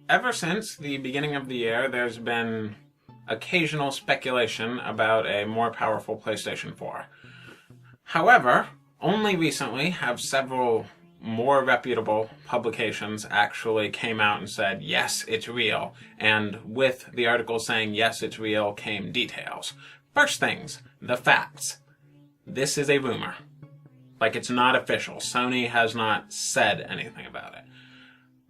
Ever since the beginning of the year, there's been occasional speculation about a more powerful PlayStation 4. However, only recently have several more reputable publications actually came out and said, yes, it's real. And with the article saying, yes, it's real, came details. First things, the facts. This is a rumor. Like, it's not official. Sony has not said anything about it.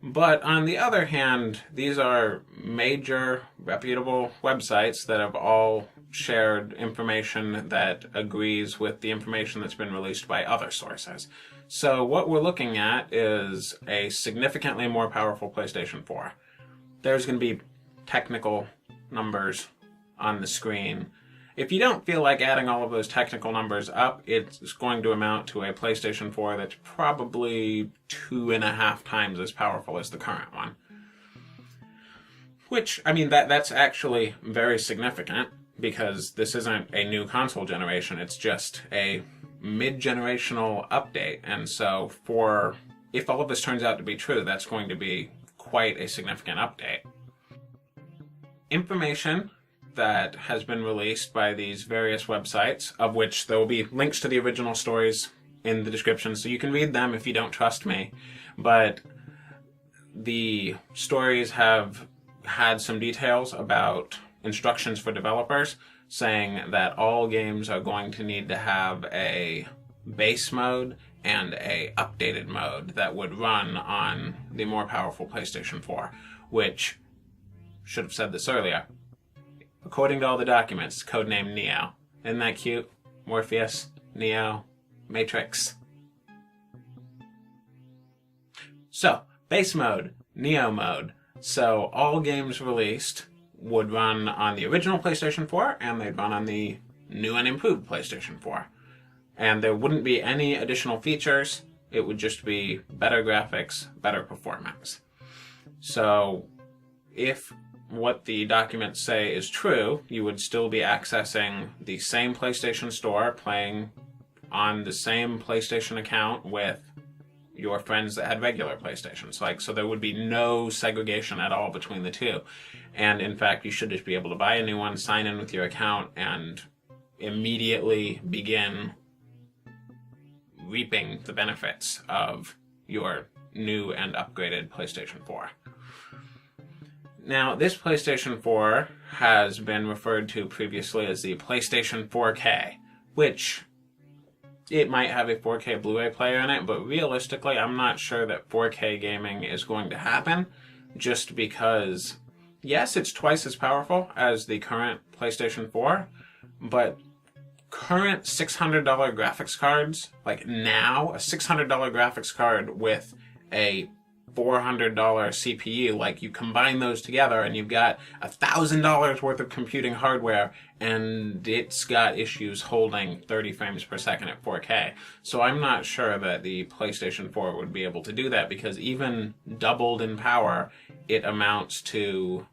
But on the other hand, these are major, reputable websites that have all shared information that agrees with the information that's been released by other sources. So what we're looking at is a significantly more powerful PlayStation 4. There's going to be technical numbers on the screen. If you don't feel like adding all of those technical numbers up, it's going to amount to a PlayStation 4 that's probably 2.5 times as powerful as the current one. Which, I mean, that's actually very significant, because this isn't a new console generation, it's just a mid-generational update. And so if all of this turns out to be true, that's going to be quite a significant update. Information that has been released by these various websites, of which there will be links to the original stories in the description, so you can read them if you don't trust me. But the stories have had some details about instructions for developers, saying that all games are going to need to have a base mode and a updated mode that would run on the more powerful PlayStation 4, which, should have said this earlier, according to all the documents, codenamed Neo. Isn't that cute? Morpheus, Neo, Matrix. So, base mode, Neo mode. So, all games released would run on the original PlayStation 4, and they'd run on the new and improved PlayStation 4. And there wouldn't be any additional features. It would just be better graphics, better performance. So, if what the documents say is true, you would still be accessing the same PlayStation Store, playing on the same PlayStation account with your friends that had regular PlayStations. So there would be no segregation at all between the two. And in fact, you should just be able to buy a new one, sign in with your account, and immediately begin reaping the benefits of your new and upgraded PlayStation 4. Now, this PlayStation 4 has been referred to previously as the PlayStation 4K, which it might have a 4K Blu-ray player in it, but realistically, I'm not sure that 4K gaming is going to happen, just because, yes, it's twice as powerful as the current PlayStation 4, but current $600 graphics cards, like now, a $600 graphics card with a $400 CPU, like, you combine those together and you've got $1,000 worth of computing hardware, and it's got issues holding 30 frames per second at 4K. So I'm not sure that the PlayStation 4 would be able to do that, because even doubled in power, it amounts to,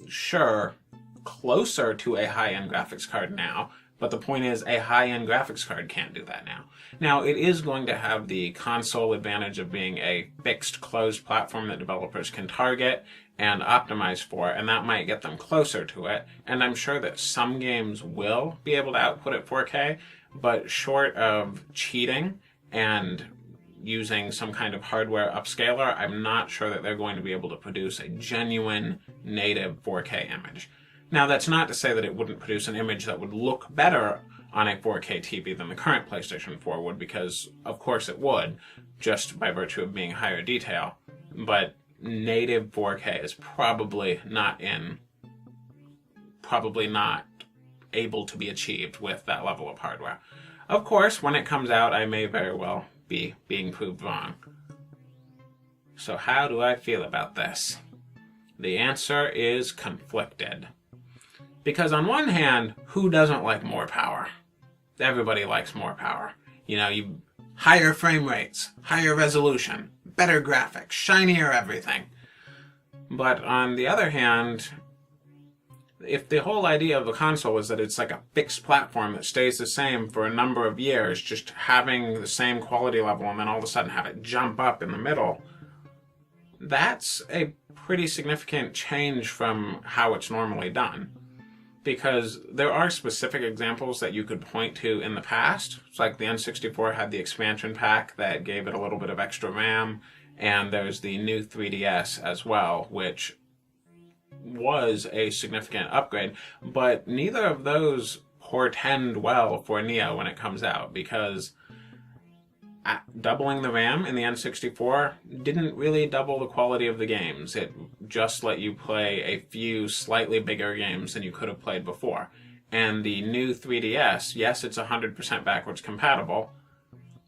sure, closer to a high-end graphics card now, but the point is, a high-end graphics card can't do that now. Now, it is going to have the console advantage of being a fixed, closed platform that developers can target and optimize for, and that might get them closer to it. And I'm sure that some games will be able to output at 4K, but short of cheating and using some kind of hardware upscaler, I'm not sure that they're going to be able to produce a genuine native 4K image. Now, that's not to say that it wouldn't produce an image that would look better on a 4K TV than the current PlayStation 4 would, because of course it would, just by virtue of being higher detail. But native 4K is probably not able to be achieved with that level of hardware. Of course, when it comes out, I may very well be being proved wrong. So how do I feel about this? The answer is conflicted. Because on one hand, who doesn't like more power? Everybody likes more power. You know, higher frame rates, higher resolution, better graphics, shinier everything. But on the other hand, if the whole idea of the console is that it's like a fixed platform that stays the same for a number of years, just having the same quality level and then all of a sudden have it jump up in the middle, That's a pretty significant change from how it's normally done. Because there are specific examples that you could point to in the past. It's like the N64 had the expansion pack that gave it a little bit of extra RAM, and there's the new 3DS as well, which was a significant upgrade. But neither of those portend well for Neo when it comes out, because doubling the RAM in the N64 didn't really double the quality of the games. It just let you play a few slightly bigger games than you could have played before. And the new 3DS, yes, it's 100% backwards compatible,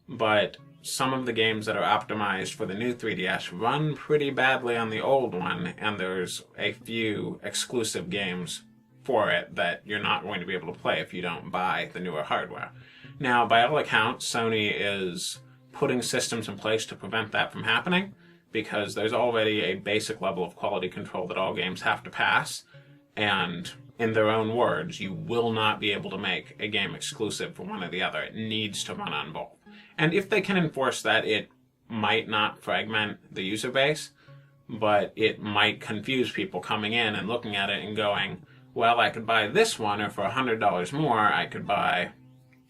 but some of the games that are optimized for the new 3DS run pretty badly on the old one, and there's a few exclusive games for it that you're not going to be able to play if you don't buy the newer hardware. Now, by all accounts, Sony is putting systems in place to prevent that from happening, because there's already a basic level of quality control that all games have to pass, and in their own words, you will not be able to make a game exclusive for one or the other. It needs to run on both. And if they can enforce that, it might not fragment the user base, but it might confuse people coming in and looking at it and going, well, I could buy this one, or for $100 more, I could buy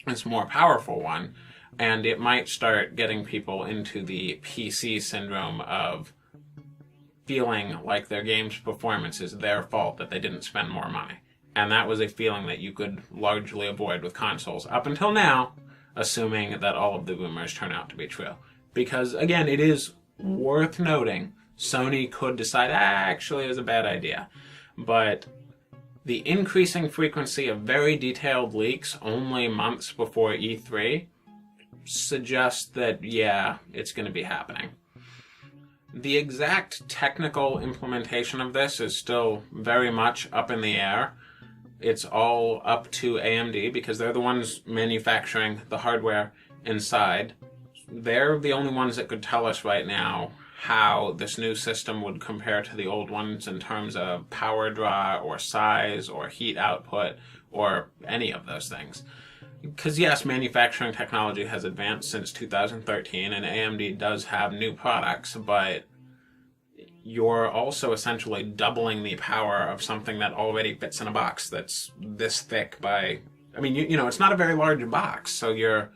this more powerful one. And it might start getting people into the PC syndrome of feeling like their game's performance is their fault that they didn't spend more money. And that was a feeling that you could largely avoid with consoles up until now, assuming that all of the rumors turn out to be true. Because, again, it is worth noting, Sony could decide, actually, it was a bad idea. But the increasing frequency of very detailed leaks only months before E3 suggests that, yeah, it's going to be happening. The exact technical implementation of this is still very much up in the air. It's all up to AMD, because they're the ones manufacturing the hardware inside. They're the only ones that could tell us right now how this new system would compare to the old ones in terms of power draw or size or heat output or any of those things. Because yes, manufacturing technology has advanced since 2013, and AMD does have new products, but you're also essentially doubling the power of something that already fits in a box that's this thick by... I mean, you know, it's not a very large box, so you're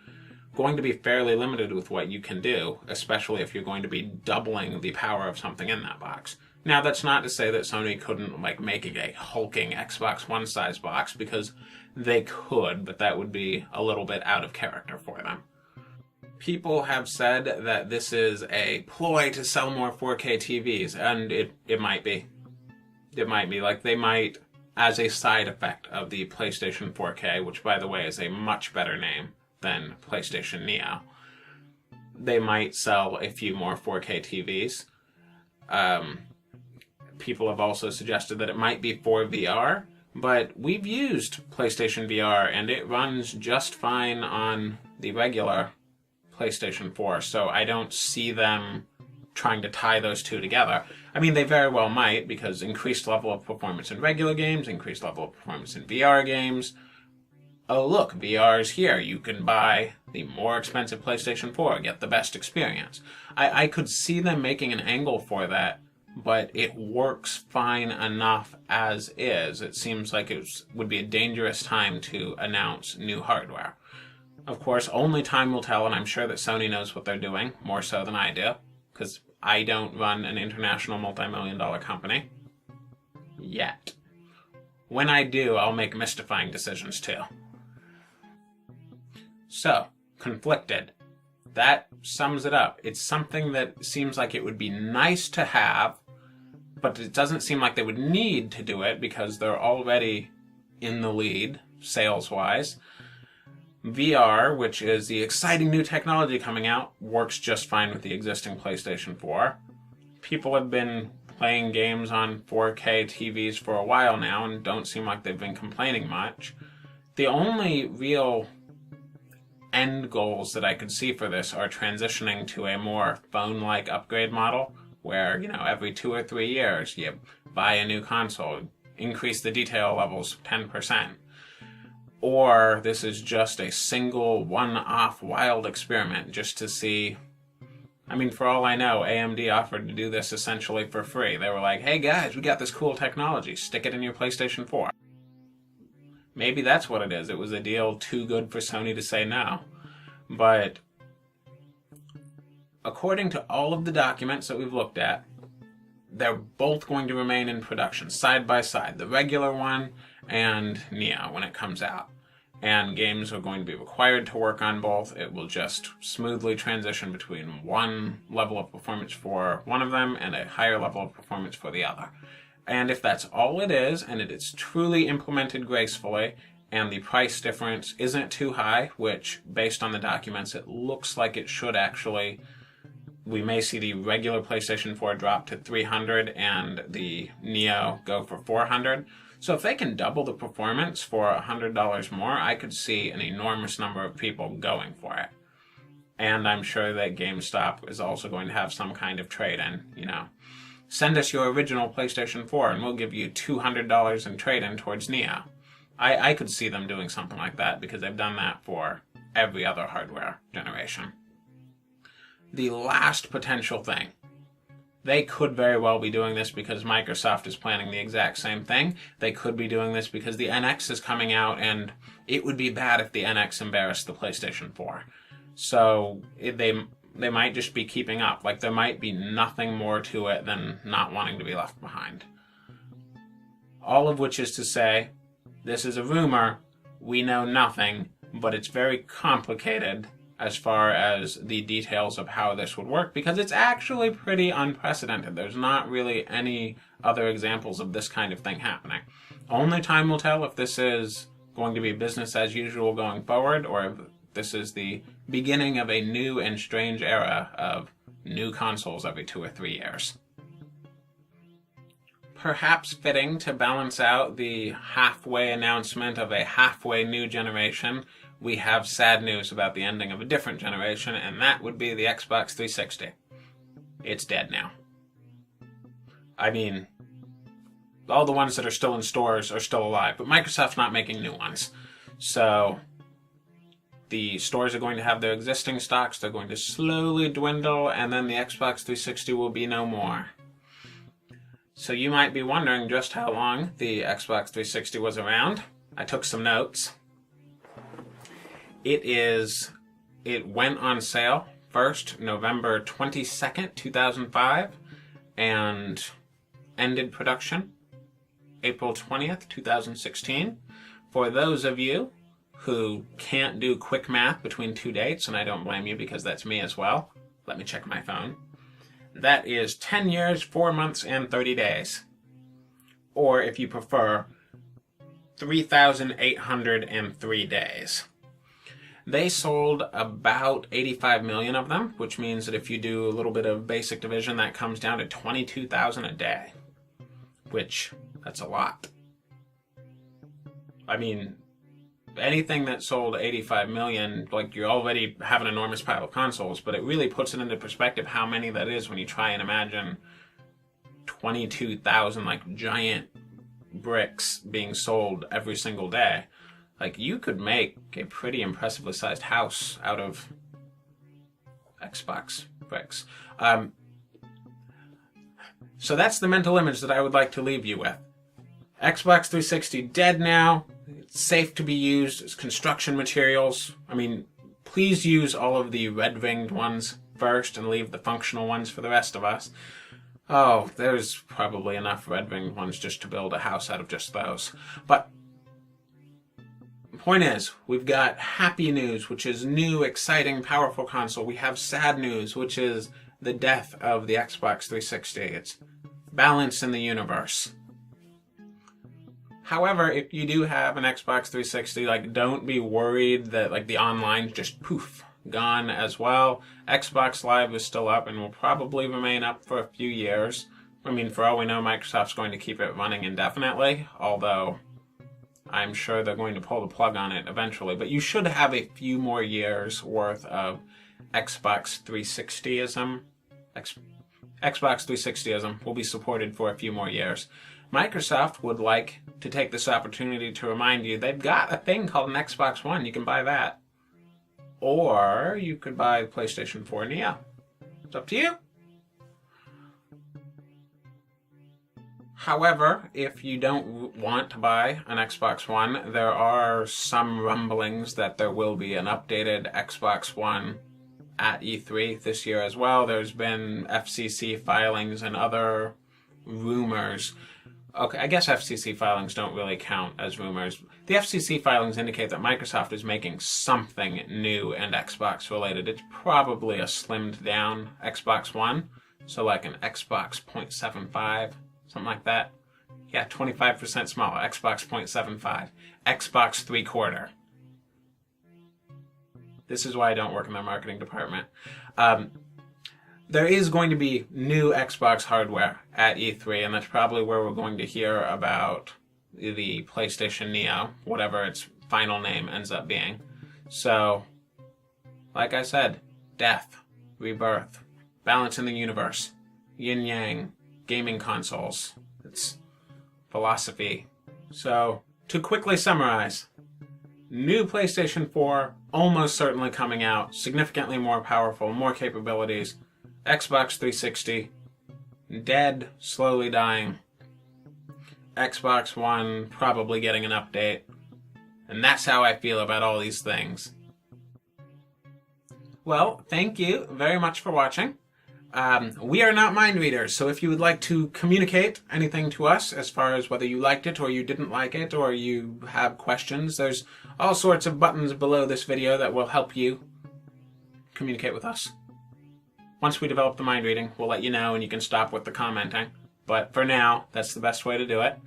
going to be fairly limited with what you can do, especially if you're going to be doubling the power of something in that box. Now, that's not to say that Sony couldn't, make a hulking Xbox One size box, because they could, but that would be a little bit out of character for them. People have said that this is a ploy to sell more 4K TVs, and it might be. It might be. They might, as a side effect of the PlayStation 4K, which, by the way, is a much better name than PlayStation Neo, they might sell a few more 4K TVs. People have also suggested that it might be for VR, but we've used PlayStation VR, and it runs just fine on the regular PlayStation 4, so I don't see them trying to tie those two together. I mean, they very well might, because increased level of performance in regular games, increased level of performance in VR games. Oh look, VR is here. You can buy the more expensive PlayStation 4, get the best experience. I could see them making an angle for that, but it works fine enough as is. It seems like it would be a dangerous time to announce new hardware. Of course, only time will tell, and I'm sure that Sony knows what they're doing, more so than I do, because I don't run an international multi-million-dollar company. Yet. When I do, I'll make mystifying decisions too. So, conflicted. That sums it up. It's something that seems like it would be nice to have, but it doesn't seem like they would need to do it because they're already in the lead, sales-wise. VR, which is the exciting new technology coming out, works just fine with the existing PlayStation 4. People have been playing games on 4K TVs for a while now and don't seem like they've been complaining much. The only real end goals that I could see for this are transitioning to a more phone-like upgrade model where, every 2 or 3 years you buy a new console, increase the detail levels 10%. Or this is just a single one-off wild experiment just to see I mean, for all I know, AMD offered to do this essentially for free. They were like, hey guys, we got this cool technology, stick it in your PlayStation 4. Maybe that's what it is. It was a deal too good for Sony to say no. But according to all of the documents that we've looked at, they're both going to remain in production side by side, the regular one and Neo when it comes out. And games are going to be required to work on both. It will just smoothly transition between one level of performance for one of them and a higher level of performance for the other. And if that's all it is, and it is truly implemented gracefully, and the price difference isn't too high, which, based on the documents, it looks like it should actually, we may see the regular PlayStation 4 drop to $300 and the Neo go for $400. So if they can double the performance for $100 more, I could see an enormous number of people going for it. And I'm sure that GameStop is also going to have some kind of trade-in, you know. Send us your original PlayStation 4 and we'll give you $200 in trade-in towards Neo. I could see them doing something like that because they've done that for every other hardware generation. The last potential thing. They could very well be doing this because Microsoft is planning the exact same thing. They could be doing this because the NX is coming out, and it would be bad if the NX embarrassed the PlayStation 4. So they might just be keeping up. Like, there might be nothing more to it than not wanting to be left behind. All of which is to say, this is a rumor. We know nothing, but it's very complicated as far as the details of how this would work, because it's actually pretty unprecedented. There's not really any other examples of this kind of thing happening. Only time will tell if this is going to be business as usual going forward, or if this is the beginning of a new and strange era of new consoles every 2 or 3 years. Perhaps fitting to balance out the halfway announcement of a halfway new generation, we have sad news about the ending of a different generation, and that would be the Xbox 360. It's dead now. I mean, all the ones that are still in stores are still alive, but Microsoft's not making new ones. So the stores are going to have their existing stocks, they're going to slowly dwindle, and then the Xbox 360 will be no more. So you might be wondering just how long the Xbox 360 was around. I took some notes. It went on sale first November 22nd, 2005, and ended production April 20th, 2016. For those of you who can't do quick math between two dates, and I don't blame you because that's me as well, let me check my phone. That is 10 years, 4 months, and 30 days. Or, if you prefer, 3,803 days. They sold about 85 million of them, which means that if you do a little bit of basic division, that comes down to 22,000 a day. Which, that's a lot. I mean, anything that sold 85 million, like, you already have an enormous pile of consoles, but it really puts it into perspective how many that is when you try and imagine 22,000, like, giant bricks being sold every single day. Like, you could make a pretty impressively sized house out of Xbox bricks. So that's the mental image that I would like to leave you with. Xbox 360 dead now. It's safe to be used as construction materials. I mean, please use all of the red-ringed ones first and leave the functional ones for the rest of us. Oh, there's probably enough red-ringed ones just to build a house out of just those. But the point is, we've got happy news, which is new, exciting, powerful console. We have sad news, which is the death of the Xbox 360. It's balance in the universe. However, if you do have an Xbox 360, like, don't be worried that, like, the online's just poof, gone as well. Xbox Live is still up and will probably remain up for a few years. I mean, for all we know, Microsoft's going to keep it running indefinitely, although I'm sure they're going to pull the plug on it eventually. But you should have a few more years worth of Xbox 360ism. Xbox 360ism will be supported for a few more years. Microsoft would like to take this opportunity to remind you they've got a thing called an Xbox One. You can buy that. Or you could buy PlayStation 4 Neo. It's up to you. However, if you don't want to buy an Xbox One, there are some rumblings that there will be an updated Xbox One at E3 this year as well. There's been FCC filings and other rumors. Okay, I guess FCC filings don't really count as rumors. The FCC filings indicate that Microsoft is making something new and Xbox related. It's probably a slimmed down Xbox One, so like an Xbox 0.75, something like that. Yeah, 25% smaller, Xbox 0.75, Xbox 3/4. This is why I don't work in their marketing department. There is going to be new Xbox hardware at E3, and that's probably where we're going to hear about the PlayStation Neo, whatever its final name ends up being. So, like I said, death, rebirth, balance in the universe, yin-yang, gaming consoles. It's philosophy. So, to quickly summarize, new PlayStation 4 almost certainly coming out, significantly more powerful, more capabilities. Xbox 360, dead, slowly dying. Xbox One probably getting an update. And that's how I feel about all these things. Well, thank you very much for watching. We are not mind readers, so if you would like to communicate anything to us as far as whether you liked it or you didn't like it or you have questions, there's all sorts of buttons below this video that will help you communicate with us. Once we develop the mind reading, we'll let you know and you can stop with the commenting. But for now, that's the best way to do it.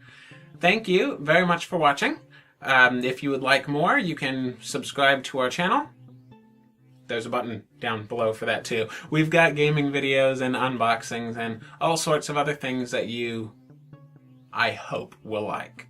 Thank you very much for watching. If you would like more, you can subscribe to our channel. There's a button down below for that too. We've got gaming videos and unboxings and all sorts of other things that you, I hope, will like.